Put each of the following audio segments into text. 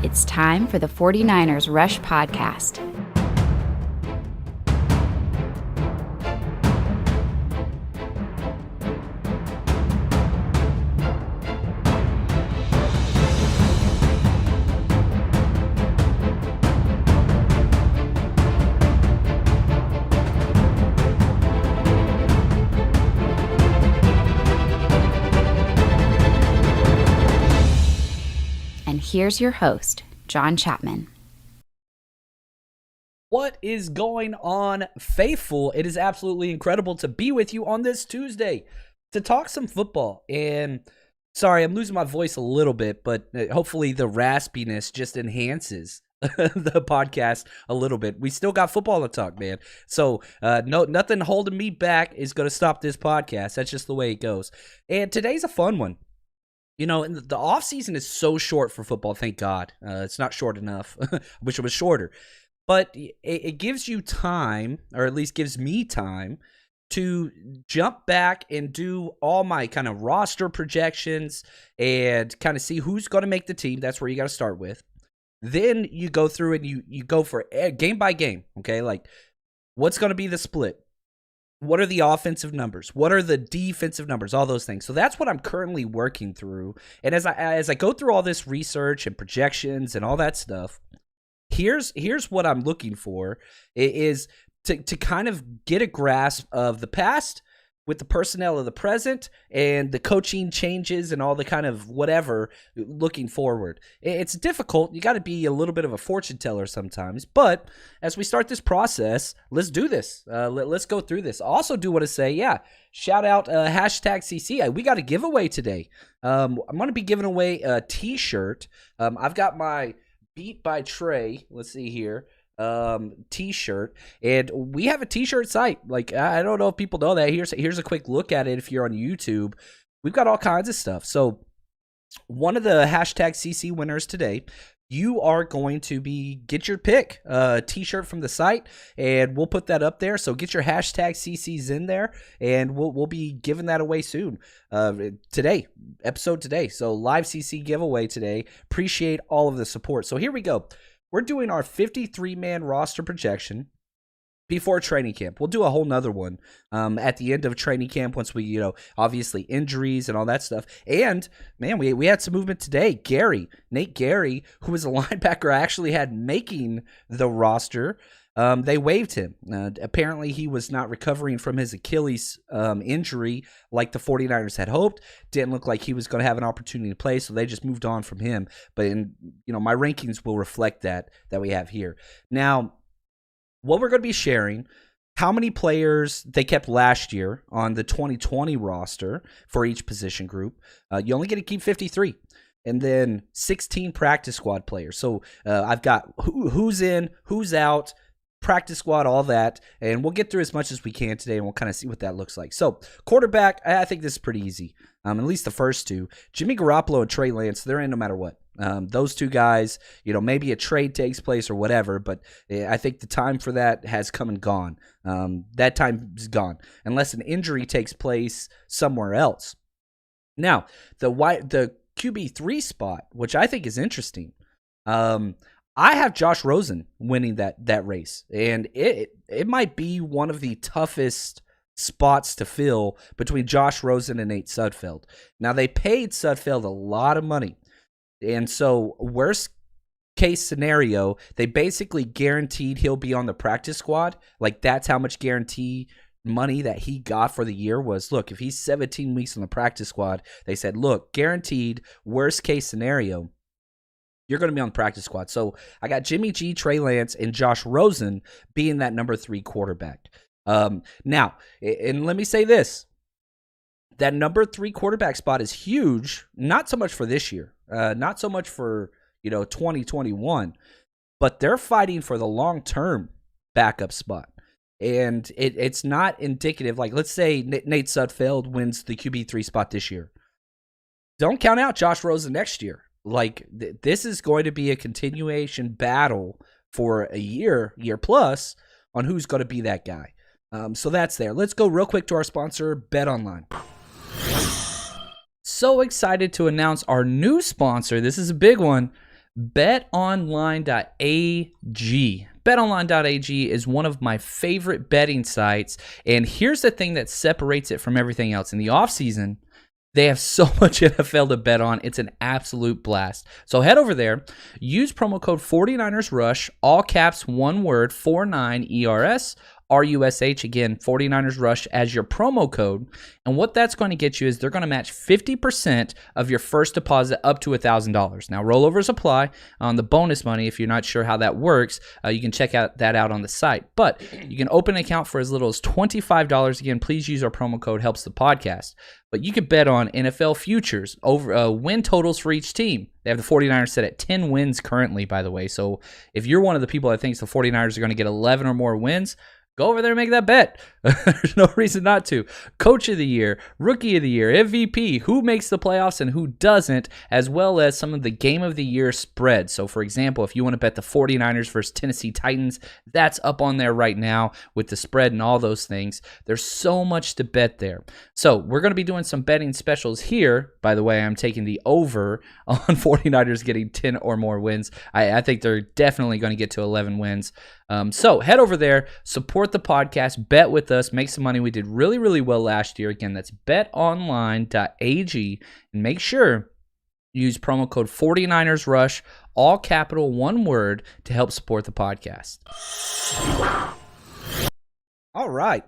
It's time for the 49ers Rush Podcast. Here's your host, John Chapman. What is going on, faithful? It is absolutely incredible to be with you on this Tuesday to talk some football. And sorry, I'm losing my voice a little bit, but hopefully the raspiness just enhances the podcast a little bit. We still got football to talk, man. So nothing holding me back is going to stop this podcast. That's just the way it goes. And today's a fun one. You know, the offseason is so short for football, thank God. It's not short enough. I wish it was shorter. But it gives you time, or at least gives me time, to jump back and do all my kind of roster projections and kind of see who's going to make the team. That's where you got to start with. Then you go through and you go for game by game, okay? Like, what's going to be the split? What are the offensive numbers? What are the defensive numbers? All those things. So that's what I'm currently working through. And as I go through all this research and projections and all that stuff, here's what I'm looking for is to kind of get a grasp of the past with the personnel of the present and the coaching changes and all the kind of whatever looking forward. It's difficult. You got to be a little bit of a fortune teller sometimes. But as we start this process, let's do this. Let's go through this. I also do want to say, shout out hashtag CC. We got a giveaway today. I'm going to be giving away a T-shirt. I've got my Beat by Trey. Let's see here. T-shirt, and we have a T-shirt site. Like, I don't know if people know that. Here's a quick look at it. If you're on YouTube, we've got all kinds of stuff. So one of the hashtag CC winners today, you are going to get your pick, T-shirt from the site, and we'll put that up there. So get your hashtag CCs in there, and we'll be giving that away soon. Episode today. So live CC giveaway today. Appreciate all of the support. So here we go. We're doing our 53-man roster projection before training camp. We'll do a whole nother one at the end of training camp once we, obviously injuries and all that stuff. And, man, we had some movement today. Nate Gary, who was a linebacker I actually had making the roster, they waived him. Apparently, he was not recovering from his Achilles injury like the 49ers had hoped. Didn't look like he was going to have an opportunity to play, so they just moved on from him. But, my rankings will reflect that we have here. Now, what we're going to be sharing, how many players they kept last year on the 2020 roster for each position group. You only get to keep 53. And then 16 practice squad players. So I've got who's in, who's out, practice squad, all that, and we'll get through as much as we can today, and we'll kind of see what that looks like. So, quarterback, I think this is pretty easy, at least the first two. Jimmy Garoppolo and Trey Lance, they're in no matter what. Those two guys, maybe a trade takes place or whatever, but I think the time for that has come and gone. That time is gone, unless an injury takes place somewhere else. Now, the QB3 spot, which I think is interesting, I have Josh Rosen winning that race, and it might be one of the toughest spots to fill between Josh Rosen and Nate Sudfeld. Now, they paid Sudfeld a lot of money, and so worst case scenario, they basically guaranteed he'll be on the practice squad. Like, that's how much guarantee money that he got for the year was, look, if he's 17 weeks on the practice squad, they said, look, guaranteed, worst case scenario, you're going to be on the practice squad. So I got Jimmy G, Trey Lance, and Josh Rosen being that number 3 quarterback. Now, and let me say this. That number 3 quarterback spot is huge, not so much for this year, not so much for 2021, but they're fighting for the long-term backup spot. And it's not indicative. Like, let's say Nate Sudfeld wins the QB3 spot this year. Don't count out Josh Rosen next year. Like, this is going to be a continuation battle for a year plus on who's going to be that guy. So that's there. Let's go real quick to our sponsor, BetOnline. So excited to announce our new sponsor. This is a big one. betonline.ag. Betonline.ag is one of my favorite betting sites, and here's the thing that separates it from everything else. In the offseason, they have so much NFL to bet on. It's an absolute blast. So head over there, use promo code 49ersRush, all caps, one word, 49ERS. RUSH, again, 49ers Rush as your promo code. And what that's going to get you is they're going to match 50% of your first deposit up to $1,000. Now, rollovers apply on the bonus money. If you're not sure how that works, you can check that out on the site. But you can open an account for as little as $25. Again, please use our promo code, helps the podcast. But you could bet on NFL futures, over win totals for each team. They have the 49ers set at 10 wins currently, by the way. So if you're one of the people that thinks the 49ers are going to get 11 or more wins, go over there and make that bet. There's no reason not to. Coach of the Year, Rookie of the Year, MVP, who makes the playoffs and who doesn't, as well as some of the Game of the Year spreads. So, for example, if you want to bet the 49ers versus Tennessee Titans, that's up on there right now with the spread and all those things. There's so much to bet there. So, we're going to be doing some betting specials here. By the way, I'm taking the over on 49ers getting 10 or more wins. I think they're definitely going to get to 11 wins. So head over there, support the podcast, bet with us, make some money. We did really, really well last year. Again, that's betonline.ag. And make sure you use promo code 49ersRush, all capital, one word, to help support the podcast. All right.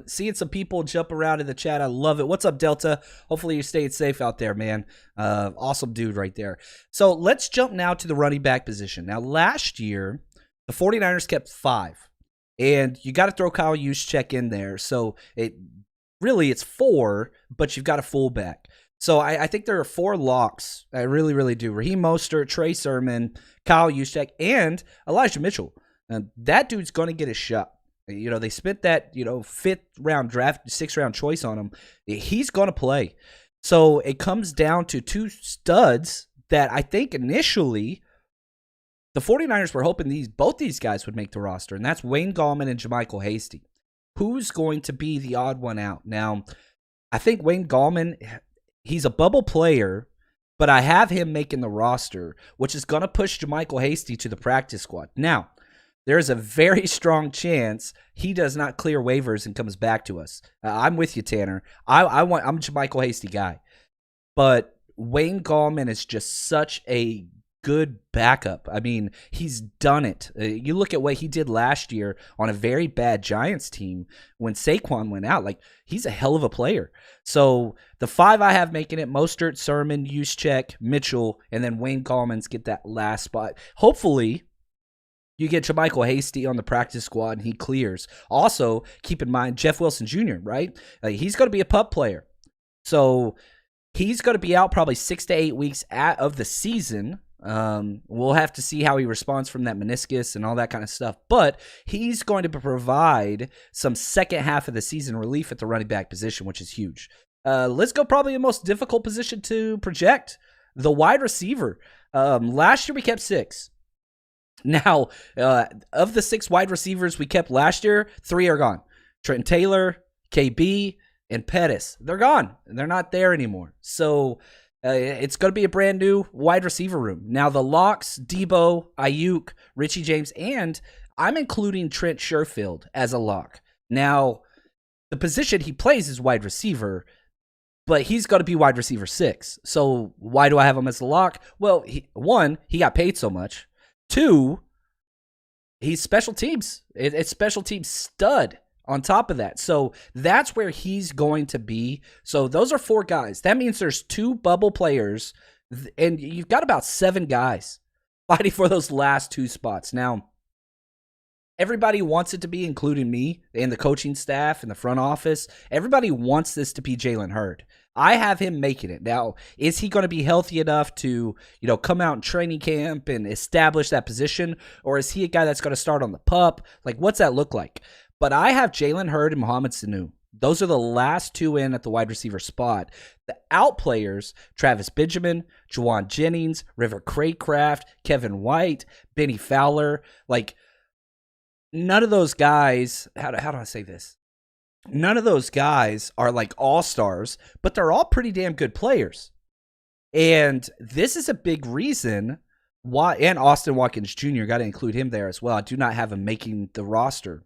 Seeing some people jump around in the chat. I love it. What's up, Delta? Hopefully you're staying safe out there, man. Awesome dude right there. So let's jump now to the running back position. Now, last year, the 49ers kept 5, and you got to throw Kyle Juszczyk in there. So it's 4, but you've got a fullback. So I think there are 4 locks. I really, really do. Raheem Mostert, Trey Sermon, Kyle Juszczyk, and Elijah Mitchell. That dude's going to get a shot. You know, they spent that, 5th round draft, 6th round choice on him. He's going to play. So it comes down to 2 studs that I think initially the 49ers were hoping both these guys would make the roster, and that's Wayne Gallman and JaMycal Hasty. Who's going to be the odd one out? Now, I think Wayne Gallman, he's a bubble player, but I have him making the roster, which is going to push JaMycal Hasty to the practice squad. Now, there is a very strong chance he does not clear waivers and comes back to us. I'm with you, Tanner. I'm a JaMycal Hasty guy. But Wayne Gallman is just such a good backup. I mean, he's done it. You look at what he did last year on a very bad Giants team when Saquon went out. Like, he's a hell of a player. So the 5 I have making it, Mostert, Sermon, Juszczyk, Mitchell, and then Wayne Gallman's get that last spot. Hopefully, you get JaMycal Hasty on the practice squad and he clears. Also, keep in mind, Jeff Wilson Jr., right? He's going to be a pup player. So he's going to be out probably 6 to 8 weeks of the season. We'll have to see how he responds from that meniscus and all that kind of stuff. But he's going to provide some second half of the season relief at the running back position, which is huge. Let's go probably the most difficult position to project, the wide receiver. Last year we kept 6. Now, of the 6 wide receivers we kept last year, 3 are gone. Trenton Taylor, KB, and Pettis. They're gone. They're not there anymore. So it's going to be a brand new wide receiver room. Now, the locks, Debo, Ayuk, Richie James, and I'm including Trent Sherfield as a lock. Now, the position he plays is wide receiver, but he's going to be wide receiver 6. So why do I have him as a lock? Well, one, he got paid so much. 2, he's special teams. It's special teams stud on top of that. So that's where he's going to be. So those are 4 guys. That means there's 2 bubble players, and you've got about 7 guys fighting for those last 2 spots. Now, everybody wants it to be, including me and the coaching staff and the front office. Everybody wants this to be Jalen Hurd. I have him making it. Now, is he going to be healthy enough to, come out in training camp and establish that position? Or is he a guy that's going to start on the pup? Like, what's that look like? But I have Jalen Hurd and Mohamed Sanu. Those are the last 2 in at the wide receiver spot. The out players, Travis Benjamin, Juwan Jennings, River Craycraft, Kevin White, Benny Fowler. Like, none of those guys, how do I say this? None of those guys are like all-stars, but they're all pretty damn good players. And this is a big reason Why? And Austin Watkins Jr. Got to include him there as well. I do not have him making the roster,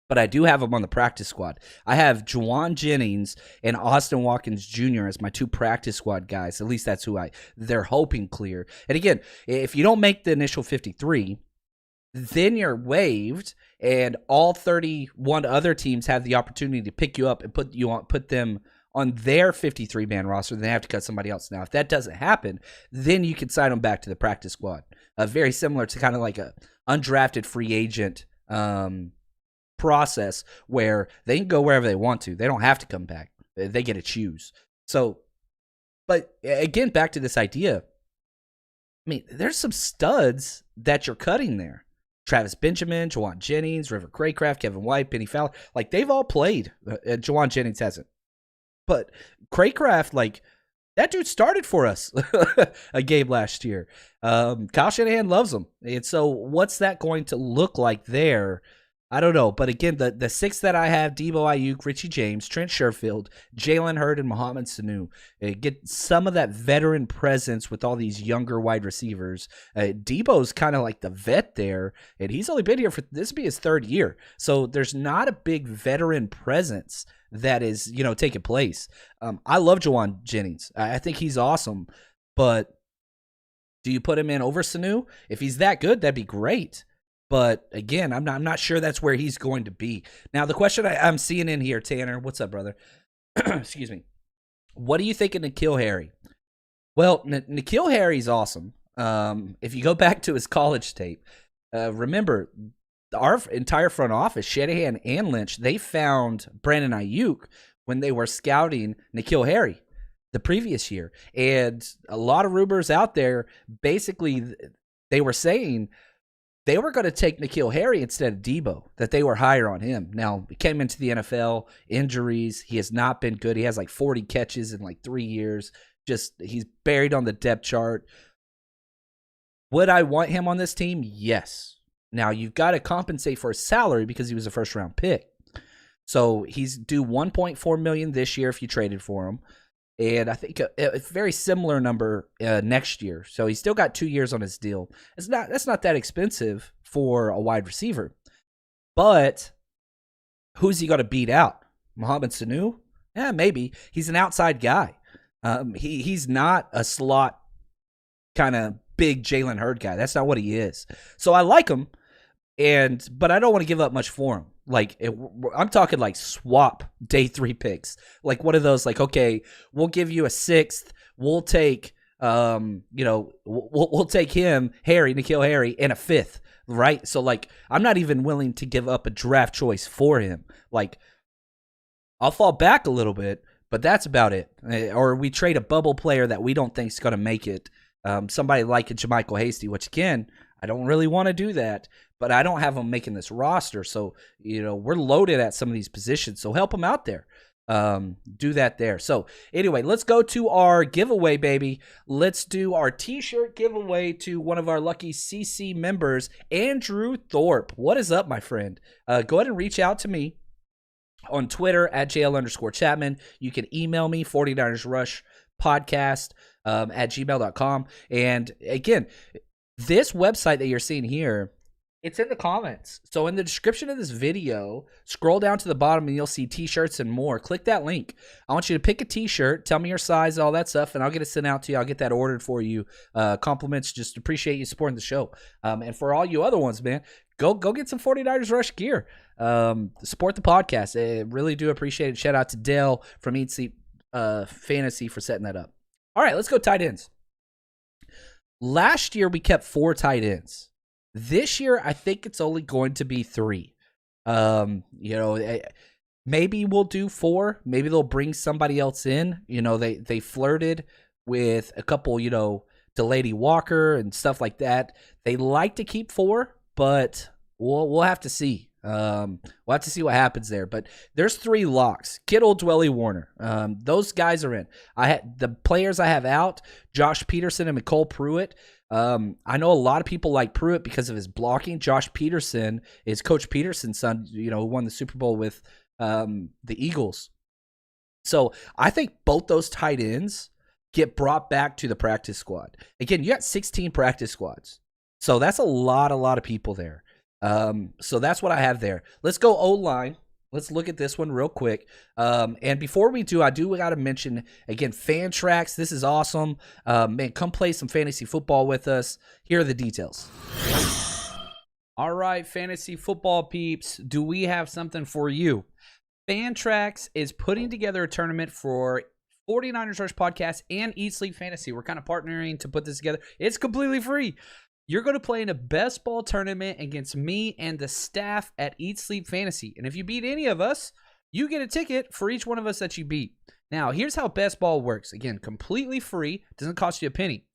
but I do have him on the practice squad. I have Juwan Jennings and Austin Watkins Jr. as my 2 practice squad guys. At least that's who they're hoping clear. And again, if you don't make the initial 53, then you're waived, and all 31 other teams have the opportunity to pick you up and put them on their 53-man roster. Then they have to cut somebody else. Now, if that doesn't happen, then you can sign them back to the practice squad. Very similar to kind of like a undrafted free agent process where they can go wherever they want to. They don't have to come back. They get to choose. So, but again, back to this idea. I mean, there's some studs that you're cutting there. Travis Benjamin, Juwan Jennings, River Craycraft, Kevin White, Benny Fowler. Like, they've all played. Juwan Jennings hasn't. But Craycraft, like, that dude started for us a game last year. Kyle Shanahan loves him. And so what's that going to look like there? I don't know. But again, the 6 that I have, Debo Ayuk, Richie James, Trent Sherfield, Jalen Hurd, and Mohamed Sanu. Get some of that veteran presence with all these younger wide receivers. Debo's kind of like the vet there, and he's only been here for this will be his 3rd year. So there's not a big veteran presence that is, taking place. I love Juwan Jennings. I think he's awesome, but do you put him in over Sanu? If he's that good, that'd be great. But again, I'm not sure that's where he's going to be. Now, the question I'm seeing in here, Tanner, what's up, brother? Excuse me. What do you think of N'Keal Harry? Well, N'Keal Harry's awesome. If you go back to his college tape, remember, our entire front office, Shanahan and Lynch, they found Brandon Ayuk when they were scouting N'Keal Harry the previous year. And a lot of rumors out there, basically, they were saying they were going to take N'Keal Harry instead of Debo, that they were higher on him. Now, he came into the NFL, injuries. He has not been good. He has like 40 catches in like 3 years. He's buried on the depth chart. Would I want him on this team? Yes. Now, you've got to compensate for his salary because he was a first-round pick. So he's due $1.4 million this year if you traded for him. And I think a very similar number next year. So he's still got 2 years on his deal. That's not that expensive for a wide receiver. But who's he going to beat out? Mohamed Sanu? Yeah, maybe. He's an outside guy. He's not a slot kind of big Jalen Hurd guy. That's not what he is. So I like him, but I don't want to give up much for him. Like, I'm talking like swap day 3 picks. Like one of those, like, okay, we'll give you a 6th. We'll take, we'll take him, N'Keal Harry, and a 5th, right? So, like, I'm not even willing to give up a draft choice for him. Like, I'll fall back a little bit, but that's about it. Or we trade a bubble player that we don't think is going to make it. Somebody like a JaMychal Hasty, which, again, I don't really want to do that, but I don't have him making this roster. So, we're loaded at some of these positions. So help him out there. Do that there. So anyway, let's go to our giveaway, baby. Let's do our t-shirt giveaway to one of our lucky CC members, Andrew Thorpe. What is up, my friend? Go ahead and reach out to me on Twitter at JL_Chapman. You can email me, 49ers Rush podcast at gmail.com. And again, this website that you're seeing here, it's in the comments. So in the description of this video, scroll down to the bottom and you'll see t-shirts and more. Click that link. I want you to pick a t-shirt, tell me your size, all that stuff, and I'll get it sent out to you. I'll get that ordered for you. Compliments, just appreciate you supporting the show. And for all you other ones, man, go get some 49ers Rush gear. Support the podcast. I really do appreciate it. Shout out to Dale from Eat Sleep Fantasy for setting that up. All right, let's go tight ends. Last year, we kept 4 tight ends. This year, I think it's only going to be 3. Maybe we'll do 4. Maybe they'll bring somebody else in. They flirted with a couple, Delady Walker and stuff like that. They like to keep 4, but we'll have to see. We'll have to see what happens there. But there's 3 locks. Kittle, Dwelly, Warner. Those guys are in. The players I have out, Josh Peterson and McCole Pruitt. I know a lot of people like Pruitt because of his blocking. Josh Peterson is Coach Peterson's son, who won the Super Bowl with the Eagles. So I think both those tight ends get brought back to the practice squad. Again, you got 16 practice squads. So that's a lot of people there. So that's what I have there. Let's go O-line. Let's look at this one real quick. And before we do, I got to mention, again, Fantrax. This is awesome. Man, come play some fantasy football with us. Here are the details. All right, fantasy football peeps, do we have something for you? Fantrax is putting together a tournament for 49ers Rush Podcast and Eat Sleep Fantasy. We're kind of partnering to put this together. It's completely free. You're going to play in a best ball tournament against me and the staff at Eat Sleep Fantasy. And if you beat any of us, you get a ticket for each one of us that you beat. Now, here's how best ball works. Again, completely free. Doesn't cost you a penny.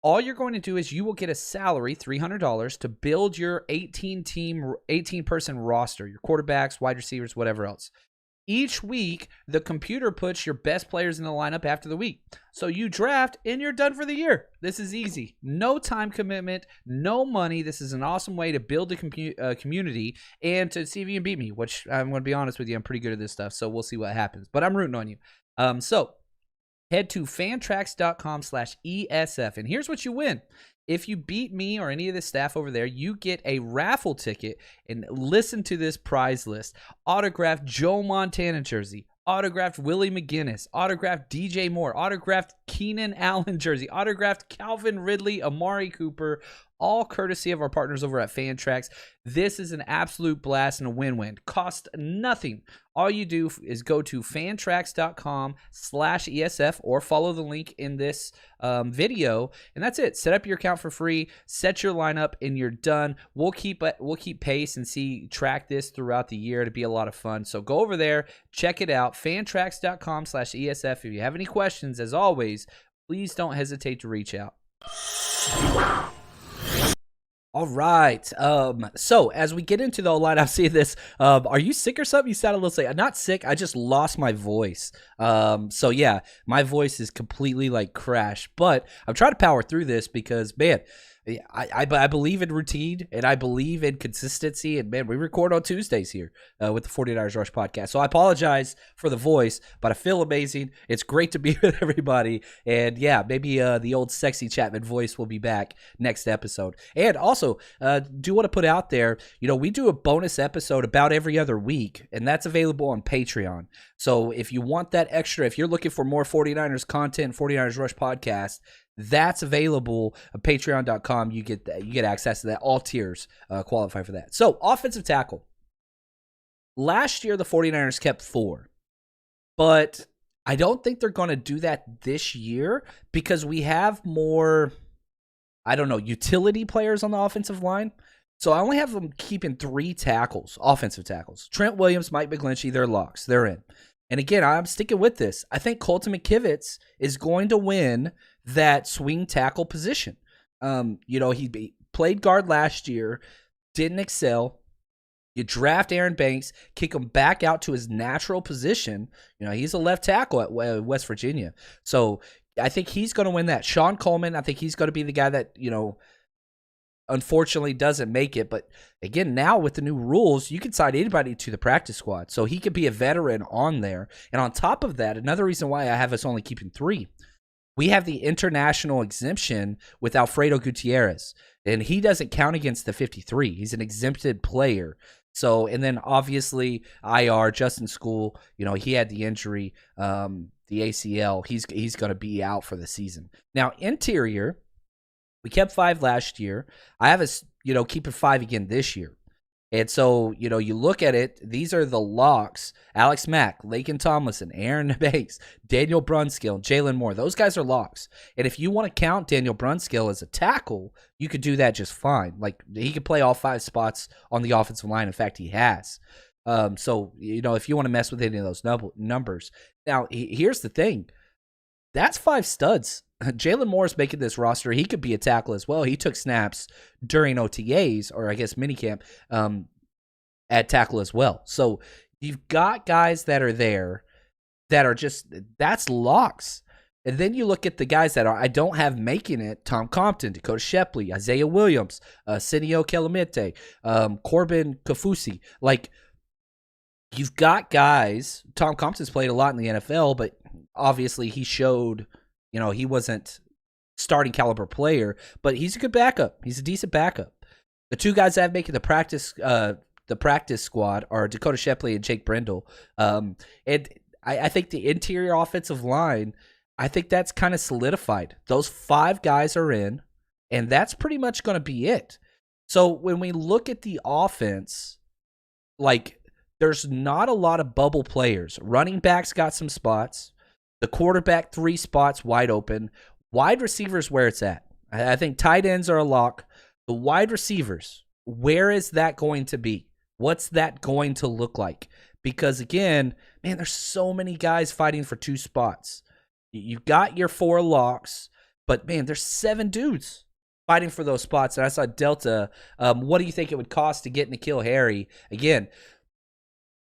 All you're going to do is you will get a salary, $300, to build your 18-person roster, your quarterbacks, wide receivers, whatever else. Each week, the computer puts your best players in the lineup after the week. So you draft, and you're done for the year. This is easy. No time commitment, no money. This is an awesome way to build a community and to see if you can beat me, which I'm going to be honest with you, I'm pretty good at this stuff, so we'll see what happens. But I'm rooting on you. So head to fantrax.com/ESF, and here's what you win. If you beat me or any of the staff over there, you get a raffle ticket, and listen to this prize list. Autographed Joe Montana jersey, autographed Willie McGinest, autographed DJ Moore, autographed Keenan Allen jersey, autographed Calvin Ridley, Amari Cooper, all courtesy of our partners over at Fantrax. This is an absolute blast and a win-win. Cost nothing. All you do is go to fantrax.com/ESF or follow the link in this video, and that's it. Set up your account for free, set your lineup, and you're done. We'll keep pace and track this throughout the year to be a lot of fun. So go over there, check it out, fantrax.com/ESF. If you have any questions, as always, please don't hesitate to reach out. All right. So as we get into the O-line, I'll see this. Are you sick or something? You sound a little sick. I'm not sick. I just lost my voice. So yeah, my voice is completely like crashed, but I'm trying to power through this because, man, I believe in routine and I believe in consistency. And man, we record on Tuesdays here with the 49ers Rush podcast. So I apologize for the voice, but I feel amazing. It's great to be with everybody. And yeah, maybe the old sexy Chapman voice will be back next episode. And also, do want to put out there, we do a bonus episode about every other week, and that's available on Patreon. So if you want that extra, if you're looking for more 49ers content, 49ers Rush podcast, that's available at patreon.com. You get access to that. All tiers qualify for that. So, offensive tackle. Last year, the 49ers kept 4. But I don't think they're going to do that this year because we have more, utility players on the offensive line. So, I only have them keeping 3 tackles, offensive tackles. Trent Williams, Mike McGlinchey, they're locks. They're in. And again, I'm sticking with this. I think Colton McKivitz is going to win that swing tackle position. He played guard last year, didn't excel. You draft Aaron Banks, kick him back out to his natural position. He's a left tackle at West Virginia. So I think he's going to win that. Sean Coleman, I think he's going to be the guy that, unfortunately doesn't make it. But again, now with the new rules, you can sign anybody to the practice squad. So he could be a veteran on there. And on top of that, another reason why I have us only keeping 3, we have the international exemption with Alfredo Gutierrez. And he doesn't count against the 53. He's an exempted player. So, and then obviously IR, Justin School, he had the injury, the ACL. He's going to be out for the season. Now, interior, we kept 5 last year. I have us, keeping 5 again this year. And so, you look at it, these are the locks. Alex Mack, Laken Tomlinson, Aaron Banks, Daniel Brunskill, Jalen Moore. Those guys are locks. And if you want to count Daniel Brunskill as a tackle, you could do that just fine. Like, he could play all 5 spots on the offensive line. In fact, he has. So, if you want to mess with any of those numbers. Now, here's the thing. That's 5 studs. Jalen Moore's making this roster. He could be a tackle as well. He took snaps during OTAs, or I guess minicamp, at tackle as well. So you've got guys that are there that are that's locks. And then you look at the guys that I don't have making it: Tom Compton, Dakota Shepley, Isaiah Williams, Sinio Kelamete, Corbin Kafusi. Like, you've got guys. Tom Compton's played a lot in the NFL, but obviously he showed he wasn't starting caliber player, but he's a good backup. He's a decent backup. The two guys that have making the practice squad are Dakota Shepley and Jake Brendel. And I think the interior offensive line, I think that's kind of solidified. Those 5 guys are in, and that's pretty much going to be it. So when we look at the offense, like, there's not a lot of bubble players. Running backs got some spots. The quarterback, 3 spots wide open. Wide receivers where it's at. I think tight ends are a lock. The wide receivers, where is that going to be? What's that going to look like? Because, again, man, there's so many guys fighting for 2 spots. You got your 4 locks, but, man, there's 7 dudes fighting for those spots. And I saw Delta, what do you think it would cost to get N'Keal Harry? Again,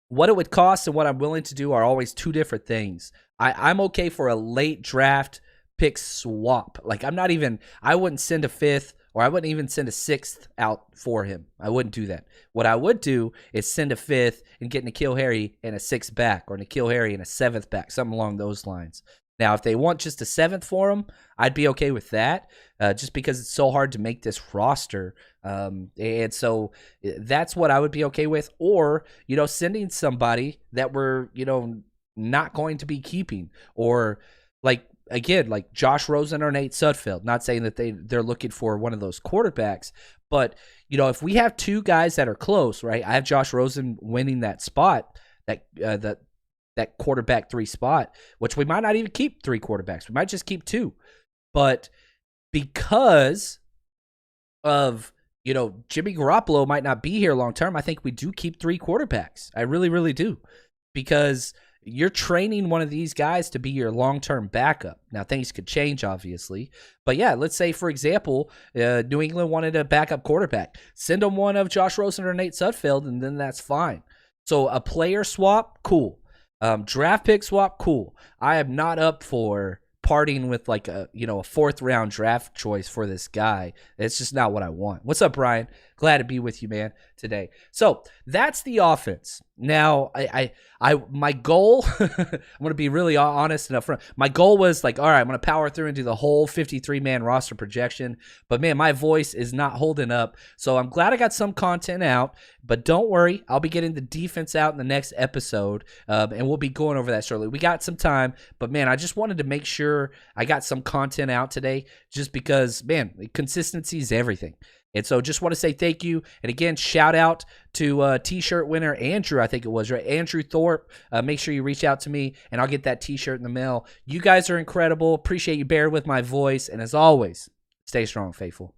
what it would cost and what I'm willing to do are always 2 different things. I'm okay for a late draft pick swap. Like, I wouldn't send a 5th or I wouldn't even send a 6th out for him. I wouldn't do that. What I would do is send a 5th and get N'Keal Harry and a 6th back, or N'Keal Harry and a 7th back, something along those lines. Now, if they want just a 7th for him, I'd be okay with that, just because it's so hard to make this roster. And so that's what I would be okay with. Or, sending somebody that we're, not going to be keeping. Or, like Josh Rosen or Nate Sudfeld. Not saying that they're looking for one of those quarterbacks, but, if we have 2 guys that are close, right? I have Josh Rosen winning that spot, that quarterback 3 spot, which we might not even keep 3 quarterbacks. We might just keep 2. But because of, Jimmy Garoppolo might not be here long term, I think we do keep 3 quarterbacks. I really, really do. Because you're training one of these guys to be your long-term backup. Now, things could change, obviously. But, yeah, let's say, for example, New England wanted a backup quarterback. Send them one of Josh Rosen or Nate Sudfeld, and then that's fine. So a player swap, cool. Draft pick swap, cool. I am not up for parting with like a 4th round draft choice for this guy. It's just not what I want. What's up, Brian? Glad to be with you, man, today. So that's the offense. Now, my goal, I'm going to be really honest and upfront. My goal was like, all right, I'm going to power through and do the whole 53-man roster projection. But, man, my voice is not holding up. So I'm glad I got some content out. But don't worry, I'll be getting the defense out in the next episode. And we'll be going over that shortly. We got some time. But, man, I just wanted to make sure I got some content out today just because, man, consistency is everything. And so just want to say thank you. And again, shout out to T-shirt winner Andrew, I think it was, right? Andrew Thorpe. Make sure you reach out to me, and I'll get that T-shirt in the mail. You guys are incredible. Appreciate you bearing with my voice. And as always, stay strong, faithful.